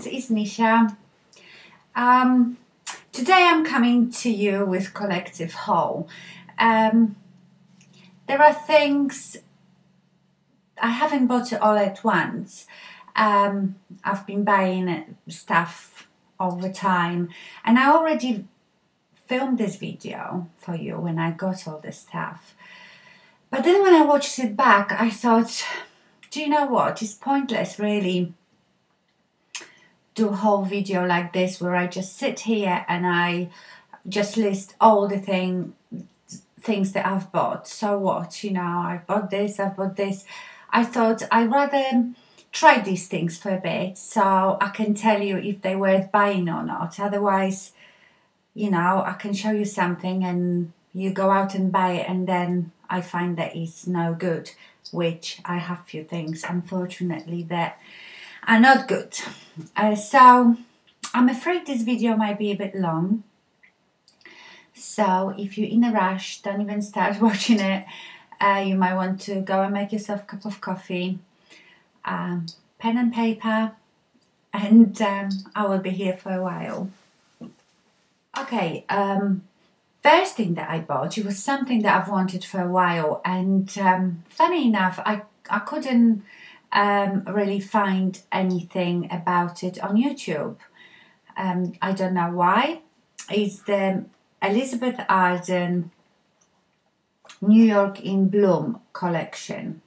friends, it's Nisha. Today I'm coming to you with collective haul. There are things I haven't bought it all at once. I've been buying stuff all the time, and I already filmed this video for you when I got all this stuff. But then when I watched it back, I thought, do you know what? It's pointless really do a whole video like this where I just sit here and I just list all the things that I've bought. So what, you know, I bought this, I bought this. I thought I'd rather try these things for a bit so I can tell you if they're worth buying or not. Otherwise, you know, I can show you something and you go out and buy it and then I find that it's no good, which I have few things, unfortunately, that are not good. So I'm afraid this video might be a bit long. So if you're in a rush, don't even start watching it. You might want to go and make yourself a cup of coffee, pen and paper, and I will be here for a while. Okay, first thing that I bought, it was something that I've wanted for a while, and funny enough, I couldn't really find anything about it on YouTube. I don't know why. It's the Elizabeth Arden New York in Bloom collection.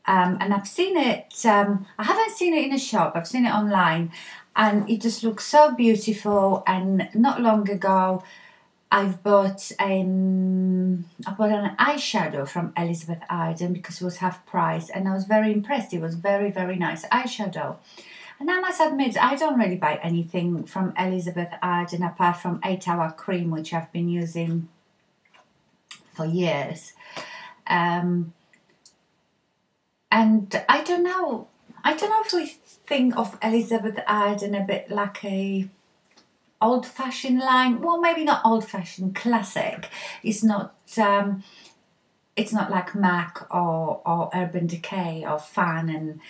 And I've seen it, I haven't seen it in a shop, I've seen it online, and it just looks so beautiful. And not long ago I bought an eyeshadow from Elizabeth Arden because it was half price, and I was very impressed. It was very, very nice eyeshadow. And I must admit, I don't really buy anything from Elizabeth Arden apart from 8 Hour Cream, which I've been using for years. And I don't know if we think of Elizabeth Arden a bit like a old-fashioned line. Well, maybe not old-fashioned, classic. It's not like MAC or Urban Decay or Fan,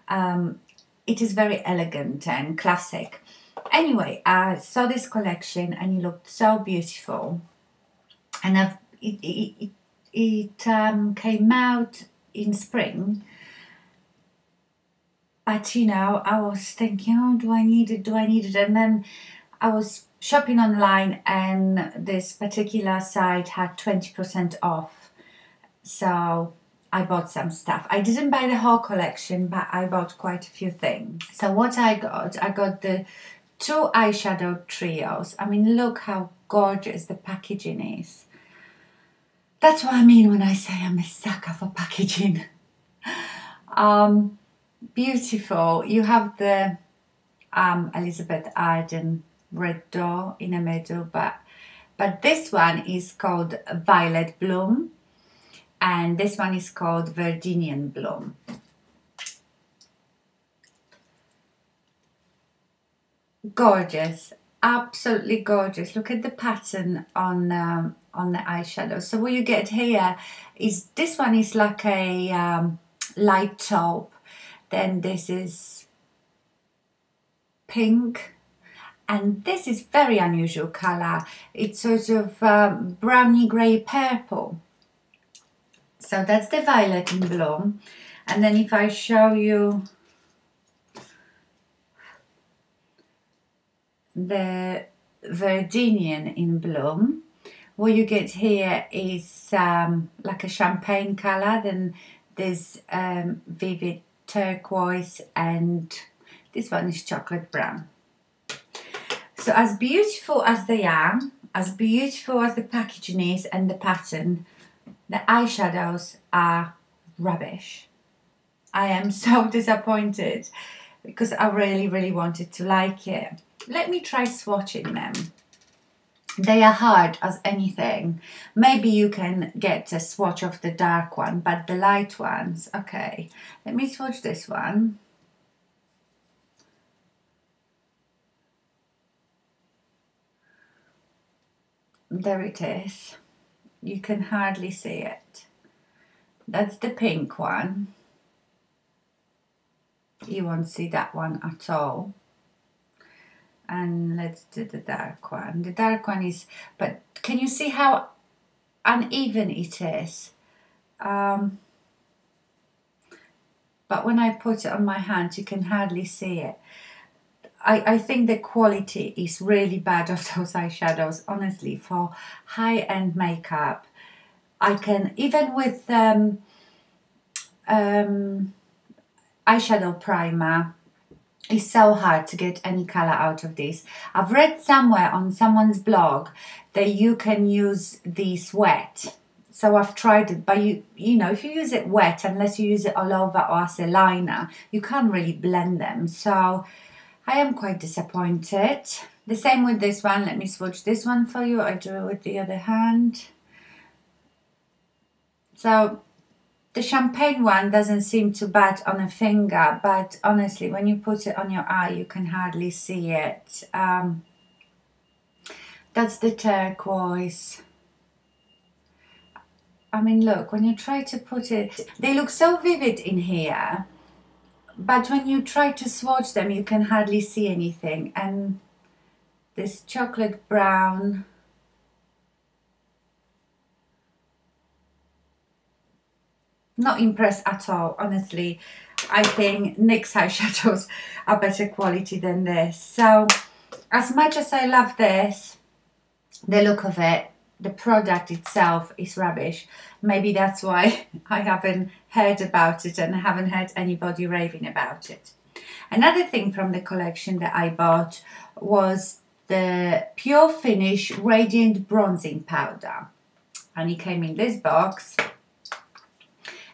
and it is very elegant and classic. Anyway, I saw this collection and it looked so beautiful, and it came out in spring. But you know, I was thinking, oh, do I need it? And then I was shopping online and this particular site had 20% off. So I bought some stuff. I didn't buy the whole collection, but I bought quite a few things. So what I got the 2 eyeshadow trios. I mean, look how gorgeous the packaging is. That's what I mean when I say I'm a sucker for packaging. Beautiful. You have the Elizabeth Arden Red Door in the middle, but this one is called Violet Bloom, and this one is called Verdinian Bloom. Gorgeous, absolutely gorgeous. Look at the pattern on the eyeshadow. So what you get here is, this one is like a light taupe. Then this is pink, and this is very unusual color. It's sort of browny grey purple. So that's the Violet in Bloom. And then if I show you the Verdinian in Bloom, what you get here is like a champagne color. Then there's vivid turquoise, and this one is chocolate brown. So as beautiful as they are, as beautiful as the packaging is and the pattern, the eyeshadows are rubbish. I am so disappointed because I really, really wanted to like it. Let me try swatching them. They are hard as anything. Maybe you can get a swatch of the dark one, but the light ones, okay. Let me swatch this one. There it is. You can hardly see it. That's the pink one. You won't see that one at all. And let's do the dark one. The dark one is, but can you see how uneven it is? But when I put it on my hand, you can hardly see it. I think the quality is really bad of those eyeshadows, honestly. For high-end makeup, I can, even with eyeshadow primer, it's so hard to get any color out of this. I've read somewhere on someone's blog that you can use these wet. So I've tried it, but you know, if you use it wet, unless you use it all over or as a liner, you can't really blend them. So I am quite disappointed. The same with this one. Let me swatch this one for you. I do it with the other hand. So the champagne one doesn't seem too bad on a finger, but honestly, when you put it on your eye, you can hardly see it. That's the turquoise. I mean, look, when you try to put it, they look so vivid in here, but when you try to swatch them, you can hardly see anything. And this chocolate brown, not impressed at all, honestly. I think NYX eyeshadows are better quality than this. So as much as I love this, the look of it, the product itself is rubbish. Maybe that's why I haven't heard about it and I haven't heard anybody raving about it. Another thing from the collection that I bought was the Pure Finish Radiant Bronzing Powder. And it came in this box.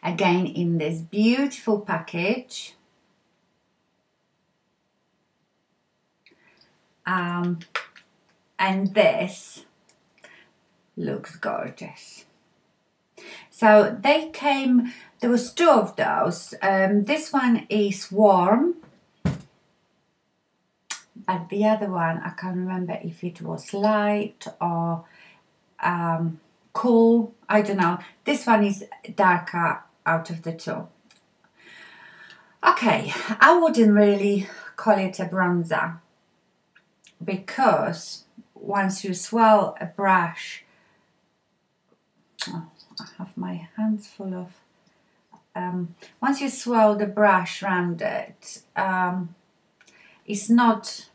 Again, in this beautiful package. And this looks gorgeous. So they came, there was two of those. This one is warm, but the other one, I can't remember if it was light or cool. I don't know. This one is darker out of the two. Okay, I wouldn't really call it a bronzer because once you swirl a brush, oh, I have my hands full of, once you swirl the brush around it, it's not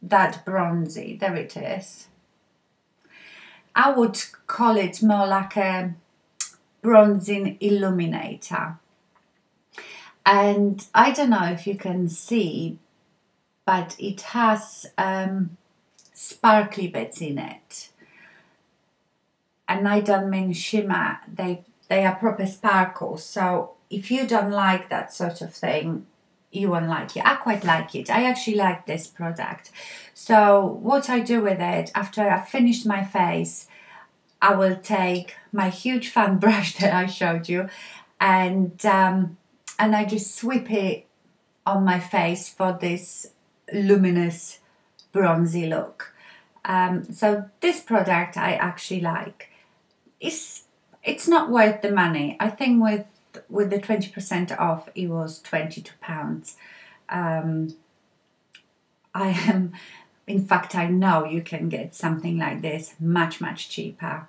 that bronzy. There it is. I would call it more like a bronzing illuminator. And I don't know if you can see, but it has sparkly bits in it. And I don't mean shimmer, they are proper sparkles. So if you don't like that sort of thing, you won't like it. I quite like it. I actually like this product. So what I do with it, after I've finished my face, I will take my huge fan brush that I showed you and I just sweep it on my face for this luminous bronzy look. So this product I actually like. It's not worth the money. I think with the 20% off, it was £22. In fact, I know you can get something like this much cheaper.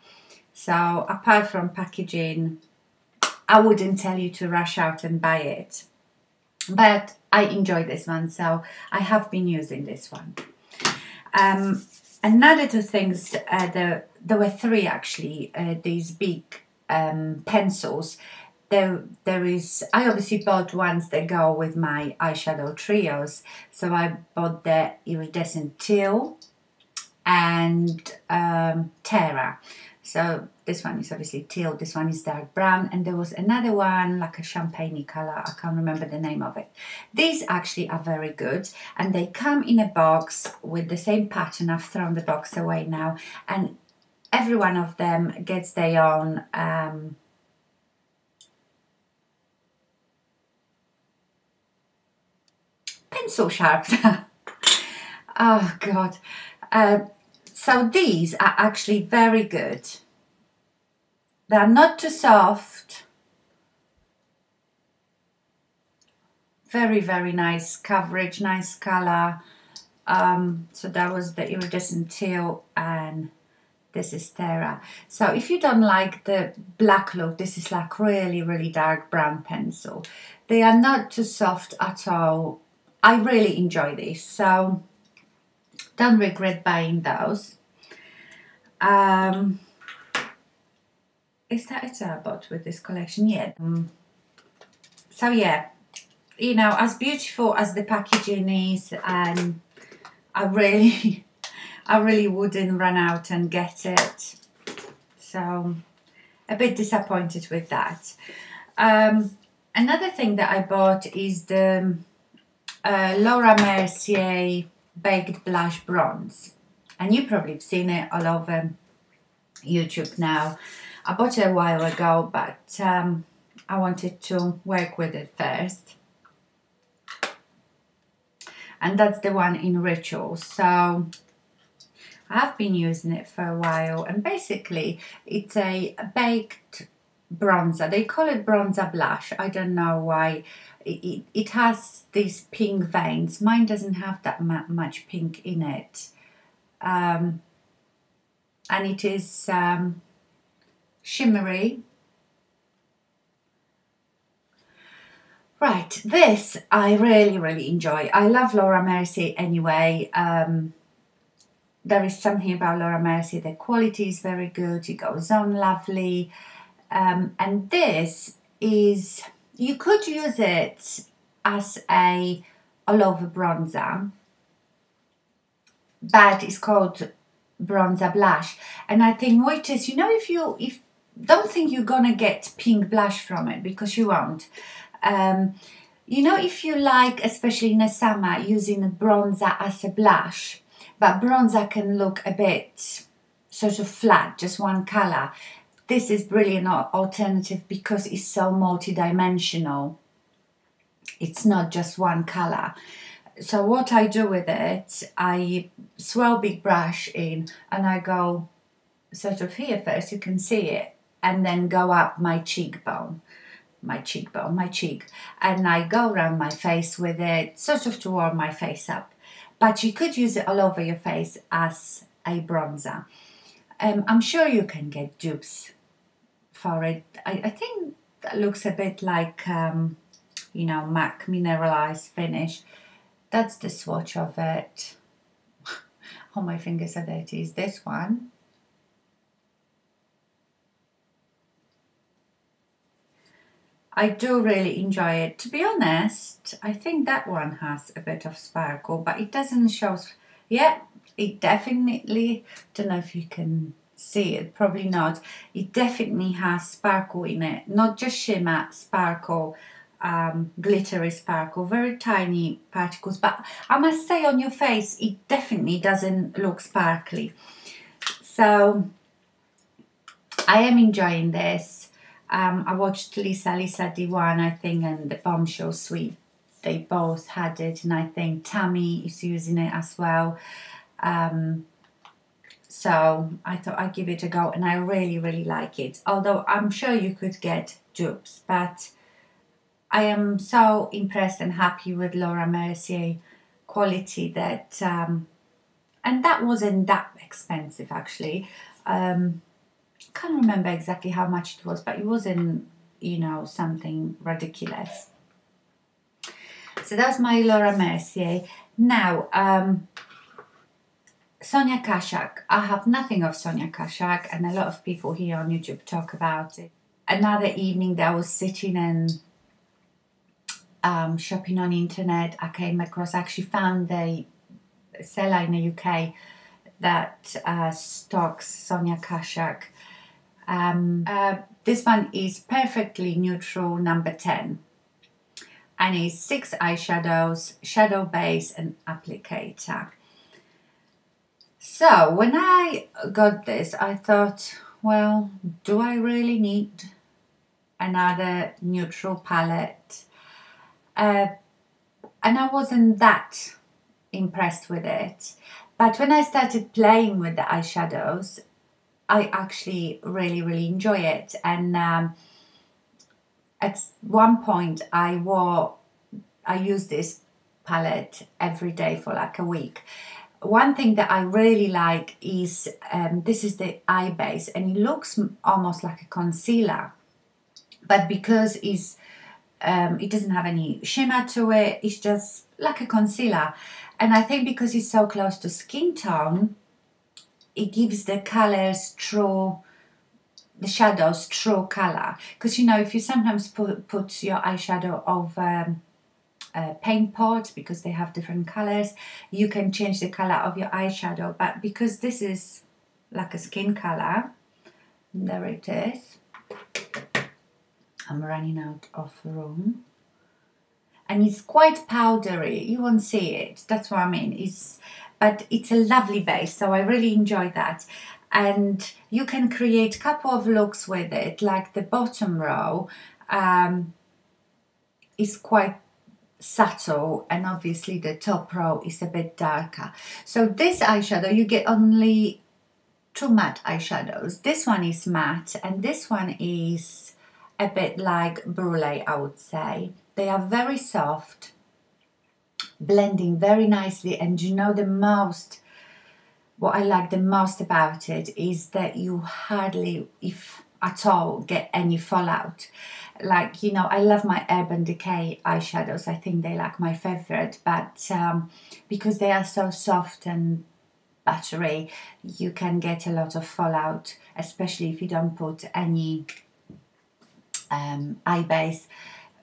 So apart from packaging, I wouldn't tell you to rush out and buy it. But I enjoy this one, so I have been using this one. Another two things, there were three actually, these big pencils. I obviously bought ones that go with my eyeshadow trios. So I bought the iridescent teal and Terra. So this one is obviously teal, this one is dark brown, and there was another one like a champagne color. I can't remember the name of it. These actually are very good, and they come in a box with the same pattern. I've thrown the box away now, and every one of them gets their own pencil sharpener. Oh God. So these are actually very good. They are not too soft. Very nice coverage, nice color. So that was the Iridescent Teal, and this is Terra. So if you don't like the black look, this is like really dark brown pencil. They are not too soft at all. I really enjoy this, so don't regret buying those. Is that it I bought with this collection? Yeah. So yeah, you know, as beautiful as the packaging is, and I really wouldn't run out and get it. So a bit disappointed with that. Another thing that I bought is the Laura Mercier Baked Blush Bronze. And you probably have seen it all over YouTube now. I bought it a while ago, but I wanted to work with it first. And that's the one in Ritual. So I've been using it for a while, and basically it's a baked bronzer. They call it bronzer blush. I don't know why. It has these pink veins. Mine doesn't have that much pink in it. And it is shimmery. Right, this I really enjoy. I love Laura Mercier anyway. There is something about Laura Mercier, the quality is very good, it goes on lovely. And this is, you could use it as a all over bronzer, but it's called bronzer blush. And I think what it is, you know, if don't think you're gonna get pink blush from it, because you won't. You know, if you like, especially in the summer, using a bronzer as a blush, but bronzer can look a bit sort of flat, just one color. This is brilliant alternative because it's so multi-dimensional. It's not just one color. So what I do with it, I swirl big brush in and I go sort of here first, you can see it, and then go up my cheekbone, my cheek, and I go around my face with it, sort of to warm my face up. But you could use it all over your face as a bronzer. I'm sure you can get dupes for it. I think that looks a bit like, you know, MAC mineralized finish. That's the swatch of it. Oh, my fingers are dirty. Is this one? I do really enjoy it. To be honest, I think that one has a bit of sparkle, but it doesn't show. Yeah, it definitely, don't know if you can see it, probably not. It definitely has sparkle in it, not just shimmer, sparkle, glittery sparkle, very tiny particles. But I must say, on your face, it definitely doesn't look sparkly. So I am enjoying this. I watched Lisa did one, I think, and the Bombshell Suite. They both had it, and I think Tammy is using it as well. So I thought I'd give it a go, and I really like it. Although I'm sure you could get dupes, but I am so impressed and happy with Laura Mercier quality that, and that wasn't that expensive actually. Can't remember exactly how much it was, but it wasn't, you know, something ridiculous. So that's my Laura Mercier. Now, Sonia Kashuk. I have nothing of Sonia Kashuk, and a lot of people here on YouTube talk about it. Another evening that I was sitting and shopping on internet, I came across, actually found a seller in the UK that stocks Sonia Kashuk. This one is Perfectly Neutral number 10, and it's 6 eyeshadows, shadow base and applicator. So when I got this, I thought, well, do I really need another neutral palette? And I wasn't that impressed with it. But when I started playing with the eyeshadows, I actually really enjoy it. And at one point I used this palette every day for like a week. One thing that I really like is this is the eye base, and it looks almost like a concealer, but because it's it doesn't have any shimmer to it, it's just like a concealer. And I think because it's so close to skin tone, it gives the colors true, the shadows true color. Because you know, if you sometimes put your eyeshadow over paint pot, because they have different colors, you can change the color of your eyeshadow. But because this is like a skin color, there it is. I'm running out of room, and it's quite powdery. You won't see it. That's what I mean. But it's a lovely base, so I really enjoy that. And you can create a couple of looks with it. Like the bottom row is quite subtle, and obviously the top row is a bit darker. So this eyeshadow, you get only 2 matte eyeshadows. This one is matte, and this one is a bit like brulee, I would say. They are very soft, blending very nicely. And you know, what I like the most about it is that you hardly, if at all, get any fallout. Like, you know, I love my Urban Decay eyeshadows. I think they like my favorite, but because they are so soft and buttery, you can get a lot of fallout, especially if you don't put any eye base.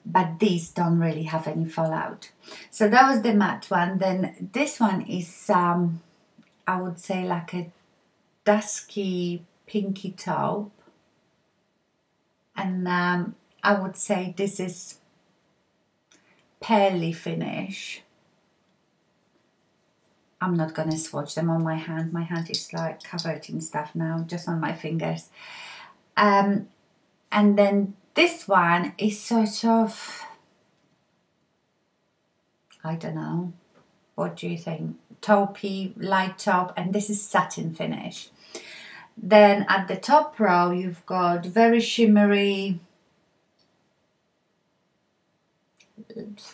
But these don't really have any fallout. So that was the matte one. Then this one is I would say like a dusky pinky taupe, and I would say this is pearly finish. I'm not gonna swatch them on my hand. My hand is like covered in stuff now, just on my fingers. And then this one is sort of, I don't know, what do you think? Taupey, light taupe, and this is satin finish. Then at the top row, you've got very shimmery,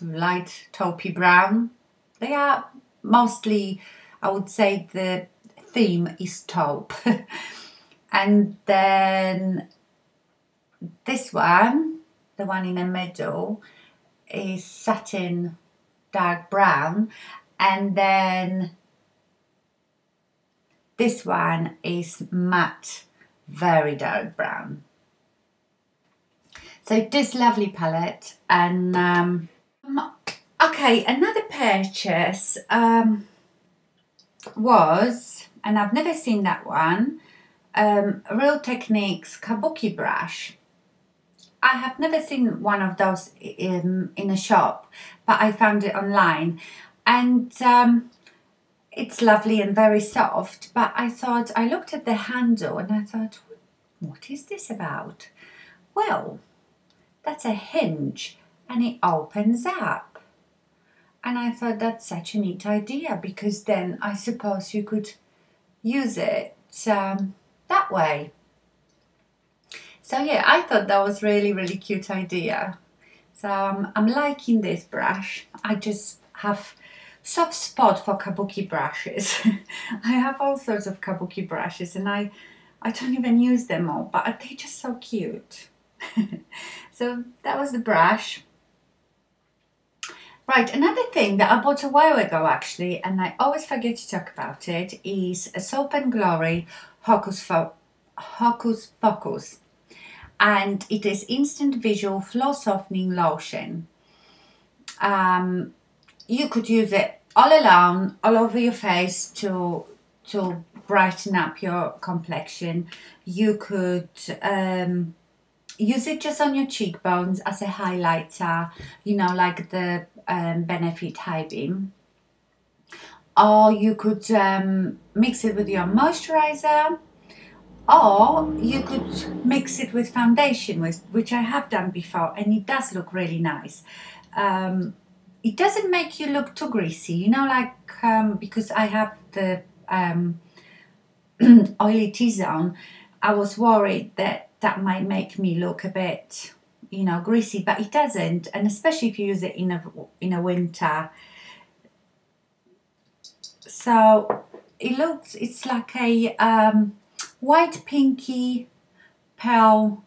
light taupey brown. They are mostly, I would say the theme is taupe. And then this one, the one in the middle, is satin dark brown, and then this one is matte very dark brown. So this lovely palette. And okay, another purchase was, and I've never seen that one, Real Techniques Kabuki brush. I have never seen one of those in a shop, but I found it online, and it's lovely and very soft. But I looked at the handle and I thought, what is this about? Well, that's a hinge and it opens up. And I thought that's such a neat idea, because then I suppose you could use it that way. So yeah, I thought that was really, really cute idea. So I'm liking this brush. I just have soft spot for Kabuki brushes. I have all sorts of Kabuki brushes, and I don't even use them all, but they're just so cute. So that was the brush. Right, another thing that I bought a while ago actually, and I always forget to talk about it, is a Soap and Glory Hocus Pocus. And it is Instant Visual Flow Softening Lotion. You could use it all alone, all over your face to brighten up your complexion. You could use it just on your cheekbones as a highlighter, you know, like the Benefit High Beam. Or you could mix it with your moisturizer, or you could mix it with foundation, which I have done before, and it does look really nice. It doesn't make you look too greasy, you know, like because I have the oily T-zone. I was worried that that might make me look a bit, you know, greasy, but it doesn't. And especially if you use it in a winter, So it's like a white pinky pearl.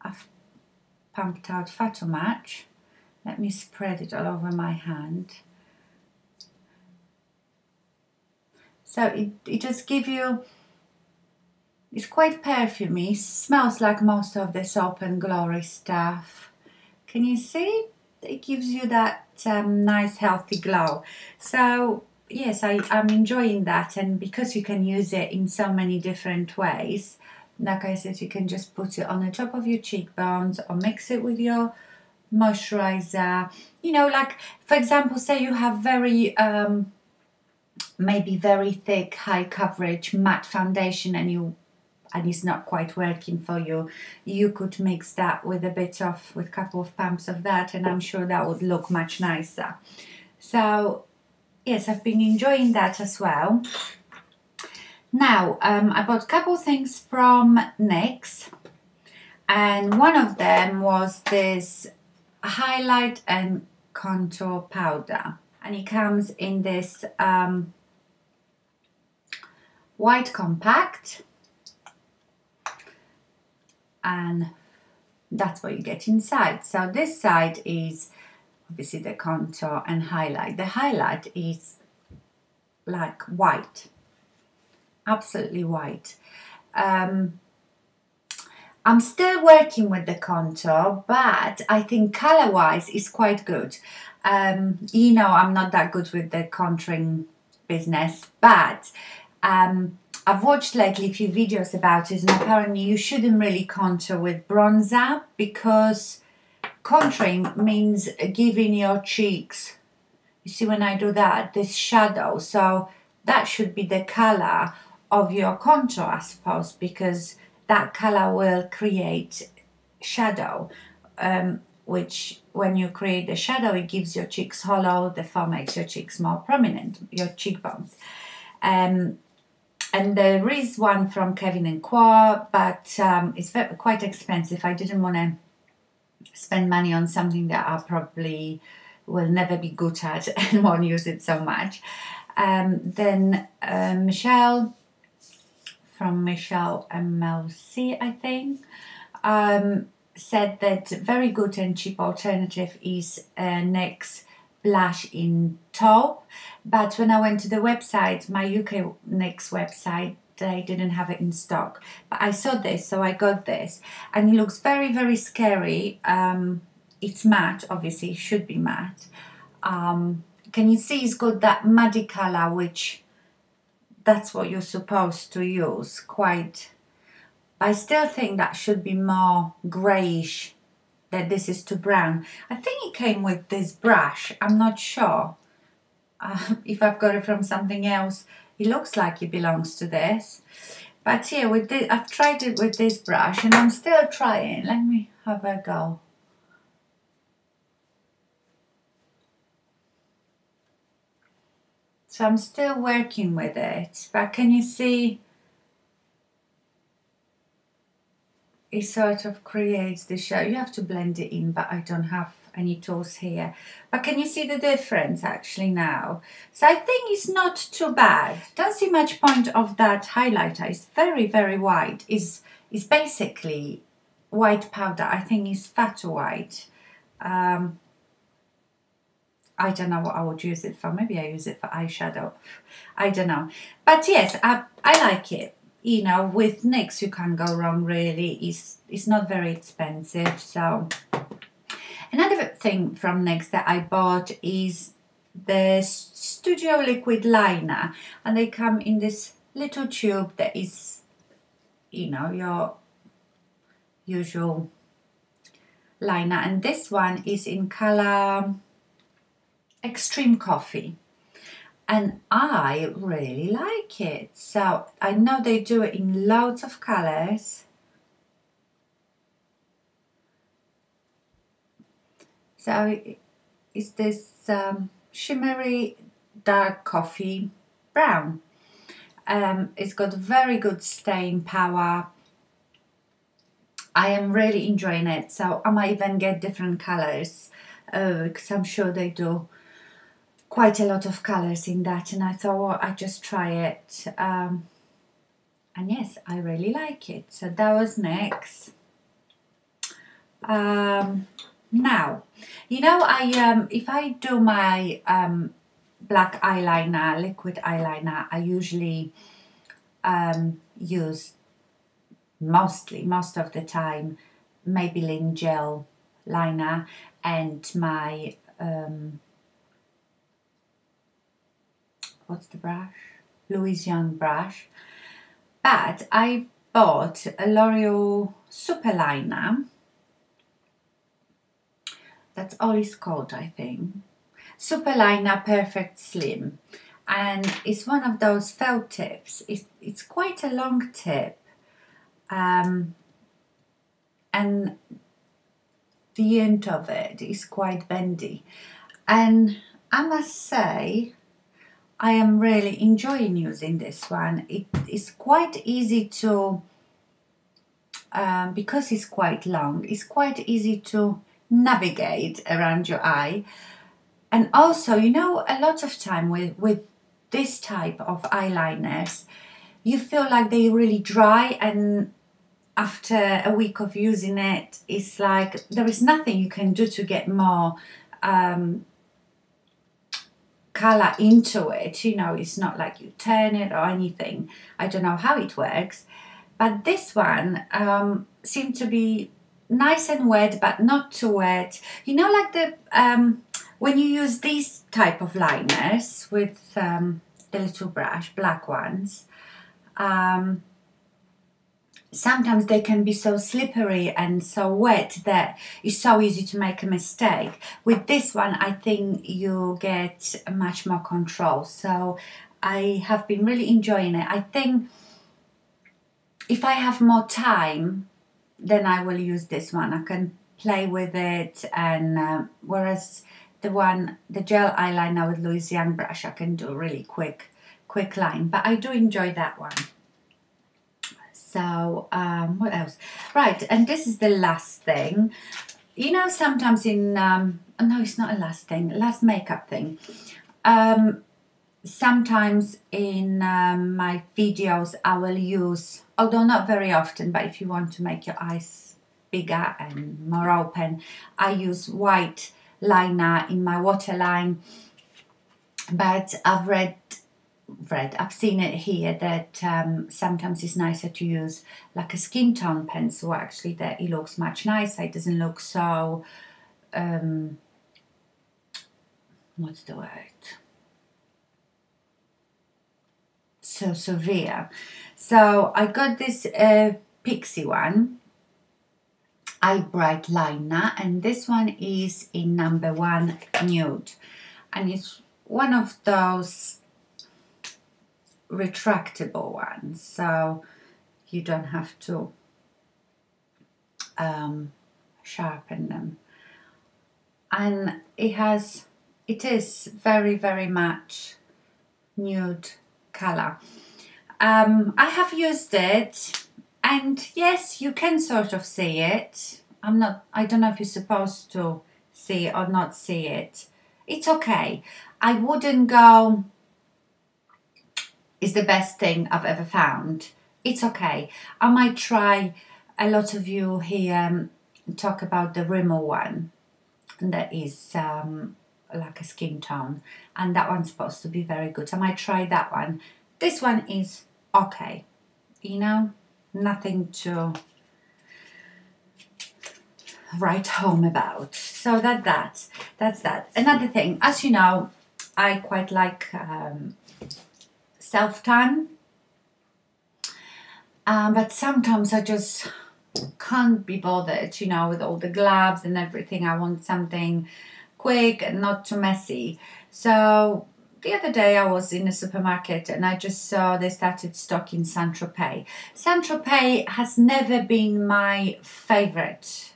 I've pumped out photo match. Let me spread it all over my hand. So it just gives you, it's quite perfumey, smells like most of the Soap and Glory stuff. Can you see? It gives you that nice healthy glow. So yes, I'm enjoying that, and because you can use it in so many different ways, like I said, you can just put it on the top of your cheekbones or mix it with your moisturizer. You know, like for example, say you have very maybe very thick, high coverage matte foundation, and it's not quite working for you, you could mix that with a couple of pumps of that, and I'm sure that would look much nicer. So yes, I've been enjoying that as well. Now I bought a couple things from NYX, and one of them was this highlight and contour powder, and it comes in this white compact, and that's what you get inside. So this side is obviously the contour and highlight. The highlight is like white, absolutely white. I'm still working with the contour, but I think color wise it's quite good. You know, I'm not that good with the contouring business, but I've watched lately a few videos about it, and apparently you shouldn't really contour with bronzer, because contouring means giving your cheeks, you see when I do that, this shadow. So that should be the color of your contour, I suppose, because that color will create shadow, which when you create the shadow, it gives your cheeks hollow, therefore makes your cheeks more prominent, your cheekbones. And there is one from Kevyn & Co, but it's quite expensive. I didn't want to spend money on something that I probably will never be good at and won't use it so much. Then Michelle, from Michelle and Mercier, I think, said that very good and cheap alternative is NYX blush in taupe, but when I went to the website, my UK NYX website, they didn't have it in stock. But I saw this, so I got this, and it looks very, very scary. It's matte, obviously it should be matte. Can you see it's got that muddy color, which that's what you're supposed to use, quite. I still think that should be more greyish, that this is too brown. I think it came with this brush, I'm not sure if I've got it from something else. It looks like it belongs to this, but yeah, with this, I've tried it with this brush and I'm still trying. Let me have a go. So I'm still working with it, but can you see it sort of creates the shadow. You have to blend it in, but I don't have any tools here. But can you see the difference actually now? So I think it's not too bad. Don't see much point of that highlighter. It's very, very white. It's basically white powder. I think it's fat white. I don't know what I would use it for. Maybe I use it for eyeshadow. I don't know. But yes, I like it. You know, with NYX you can't go wrong really. It's not very expensive. So another thing from NYX that I bought is the Studio Liquid Liner, and they come in this little tube that is, you know, your usual liner, and this one is in color Extreme Coffee. And I really like it. So I know they do it in loads of colors. So it's this shimmery dark coffee brown. It's got very good staying power. I am really enjoying it. So I might even get different colors because I'm sure they do quite a lot of colours in that, and I thought, well, I'd just try it. And yes, I really like it. So that was NYX. Now, you know, if I do my black eyeliner, liquid eyeliner, I usually use most of the time Meyballine gel liner and my what's the brush? Louis Young brush. But I bought a L'Oreal super liner. That's all it's called, I think. Super liner Perfect Slim, and it's one of those felt tips. It's quite a long tip, and the end of it is quite bendy, and I must say I am really enjoying using this one. It is quite easy to, because it's quite long, it's quite easy to navigate around your eye. And also, you know, a lot of time with this type of eyeliners, you feel like they're really dry, and after a week of using it, it's like there is nothing you can do to get more color into it. You know, it's not like you turn it or anything. I don't know how it works, but this one seemed to be nice and wet, but not too wet. You know, like the when you use these type of liners with the little brush, black ones, sometimes they can be so slippery and so wet that it's so easy to make a mistake. With this one, I think you get much more control. So I have been really enjoying it. I think if I have more time, then I will use this one. I can play with it, and whereas the gel eyeliner with Louis Young brush, I can do really quick line, but I do enjoy that one. So what else? Right, and this is the last thing. You know, sometimes in no, it's not a last thing, last makeup thing. Sometimes in my videos I will use, although not very often, but if you want to make your eyes bigger and more open, I use white liner in my waterline. But I've seen it here that sometimes it's nicer to use like a skin tone pencil, actually, that it looks much nicer. It doesn't look so what's the word, so severe. So I got this Pixie one, Eye Bright liner, and this one is in number 1 nude, and it's one of those retractable ones, so you don't have to sharpen them, and it is very, very much nude color. I have used it, and yes, you can sort of see it. I don't know if you're supposed to see it or not see it. It's okay. I wouldn't go, it's the best thing I've ever found. It's okay. I might try. A lot of you here talk about the Rimmel one that is like a skin tone, and that one's supposed to be very good. I might try that one. This one is okay, you know, nothing to write home about. So that's that. Another thing, as you know, I quite like self-tan, but sometimes I just can't be bothered, you know, with all the gloves and everything. I want something quick and not too messy. So the other day I was in a supermarket and I just saw they started stocking Saint Tropez. Saint Tropez has never been my favorite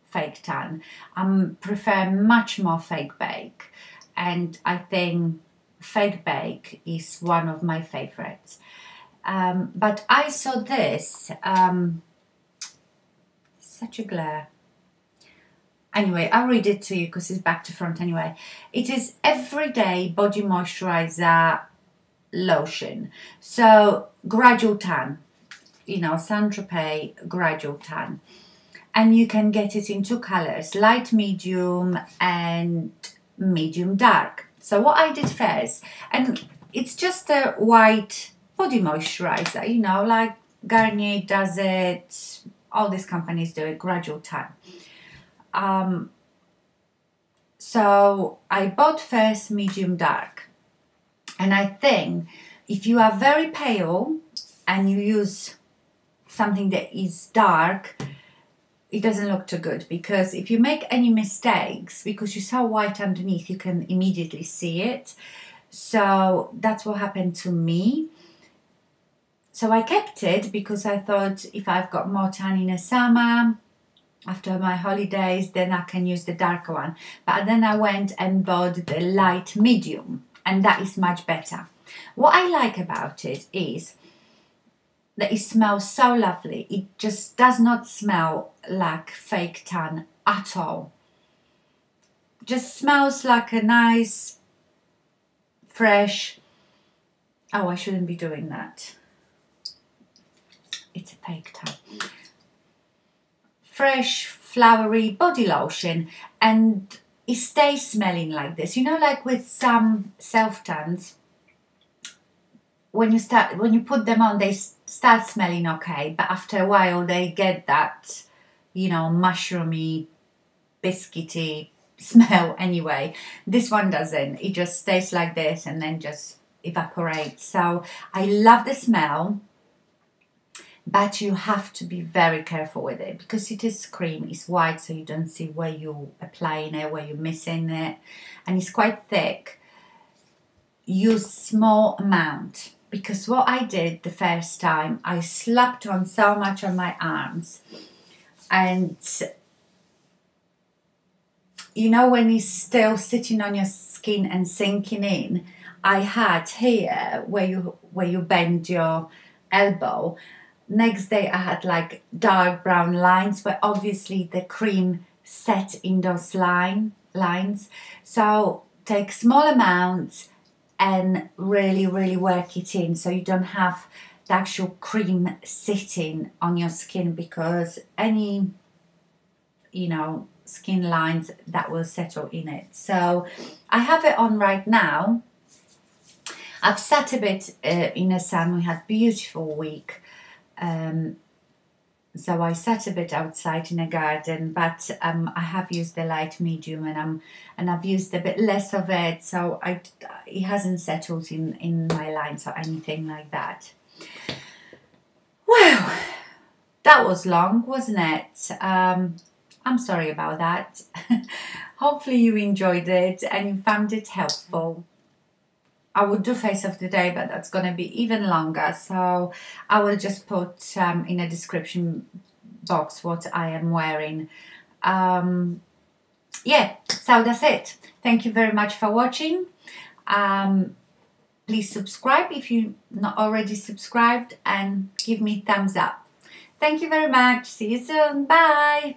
fake tan. I prefer much more fake bake, and I think fake bake is one of my favorites. But I saw this, such a glare. Anyway, I'll read it to you because it's back to front anyway. It is Everyday Body Moisturizer Lotion. So, Gradual Tan. You know, Tropez Gradual Tan. And you can get it in 2 colors, light medium and medium dark. So what I did first, and it's just a white body moisturizer, you know, like Garnier does it, all these companies do it, Gradual Tan. So I bought first medium dark, and I think if you are very pale and you use something that is dark, it doesn't look too good, because if you make any mistakes, because you're so white underneath, you can immediately see it. So that's what happened to me. So I kept it because I thought if I've got more tan in the summer, after my holidays, then I can use the darker one. But then I went and bought the light medium, and that is much better. What I like about it is that it smells so lovely. It just does not smell like fake tan at all. Just smells like a nice, fresh, oh, I shouldn't be doing that. It's a fake tan. Fresh, flowery body lotion, and it stays smelling like this. You know, like with some self-tans, when you put them on, they start smelling okay, but after a while they get that, you know, mushroomy, biscuity smell anyway. This one doesn't. It just stays like this and then just evaporates. So I love the smell, but you have to be very careful with it because it is cream, it's white, so you don't see where you're applying it, where you're missing it, and it's quite thick. Use small amount, because what I did the first time, I slapped on so much on my arms, and you know when it's still sitting on your skin and sinking in, I had here where you bend your elbow. Next day I had like dark brown lines, but obviously the cream set in those lines. So take small amounts and really work it in, so you don't have the actual cream sitting on your skin, because any, you know, skin lines that will settle in it. So I have it on right now. I've sat a bit in the sun. We had a beautiful week. So I sat a bit outside in the garden, but I have used the light medium, and I've used a bit less of it, so it hasn't settled in my lines or anything like that. Well, that was long, wasn't it? I'm sorry about that. Hopefully you enjoyed it and you found it helpful. I would do face of the day, but that's going to be even longer, so I will just put in a description box what I am wearing. Yeah, so that's it. Thank you very much for watching. Please subscribe if you're not already subscribed, and give me thumbs up. Thank you very much. See you soon. Bye.